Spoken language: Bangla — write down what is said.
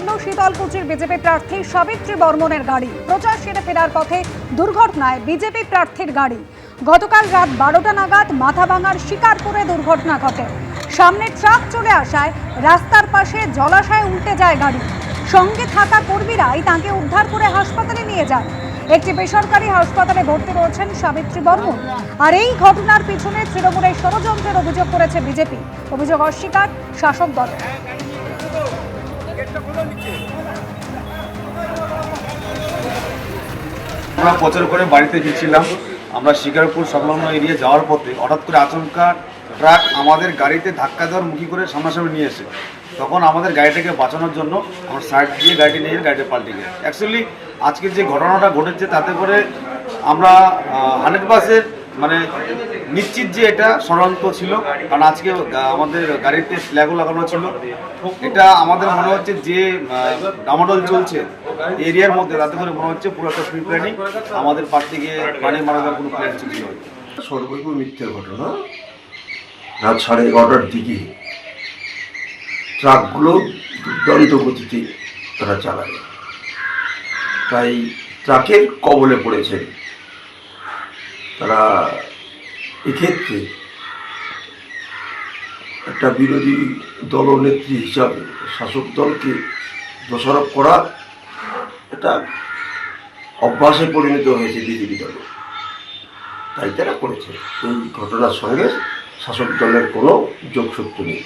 করল শীতলকুচির বিজেপি প্রার্থী সাবিত্রী বর্মনের গাড়ি। প্রচার সেরে ফেরার পথে দুর্ঘটনায় বিজেপি প্রার্থীর গাড়ি। গতকাল রাত 12টা নাগাদ মাথাভাঙার শিকারপুরে দুর্ঘটনা ঘটে। সামনে ট্রাক চলে আসায় রাস্তার পাশে জলাশয়ে উল্টে যায় গাড়ি। সঙ্গে থাকা কর্মীরাই তাকে উদ্ধার করে হাসপাতালে নিয়ে যান। একটি বেসরকারি হাসপাতালে ভর্তি রয়েছেন সাবিত্রী বর্মন। আর এই ঘটনার পিছনে তৃণমূলের ষড়যন্ত্রের অভিযোগ করেছে বিজেপি। অভিযোগ অস্বীকার শাসক দল। আমরা প্রচার করে বাড়িতে ফিরছিলাম। আমরা শিকারপুর সংলগ্ন এরিয়া যাওয়ার পথে হঠাৎ করে আচমকা ট্রাক আমাদের গাড়িতে ধাক্কা দেওয়ার মুখী করে সামনাসামনি নিয়ে এসে তখন আমাদের গাড়িটাকে বাঁচানোর জন্য আমরা সাইড দিয়ে গাড়িটি নিয়ে গাড়িটা পাল্টে গেছে। অ্যাকচুয়ালি আজকে যে ঘটনাটা ঘটেছে তাতে করে আমরা 100% মানে নিশ্চিত যে এটা ষড়যন্ত্র ছিল, কারণ আজকে আমাদের গাড়িতে ফ্ল্যাগও লাগানো ছিল। এটা আমাদের মনে হচ্ছে যে ডামাডোল চলছে এরিয়ার মধ্যে, তাতে করে মনে হচ্ছে পুরো একটা প্রি প্ল্যানিং আমাদের প্রার্থীকে প্রাণী মারা যাওয়ার কোনো প্ল্যান ছিল। সর্বৈব মিথ্যে ঘটনা। রাত 11:30টার দিকে ট্রাকগুলো দুর্দান্ত গতিতে তারা চালায়, তাই ট্রাকের কবলে পড়েছেন তারা। এক্ষেত্রে একটা বিরোধী দলনেত্রী হিসাবে শাসক দলকে দোষারোপ করা এটা অভ্যাসে পরিণত হয়েছে বিজেপি দলে, তাই তারা করেছে। এই ঘটনার সঙ্গে শাসক দলের কোনো যোগসূত্র নেই।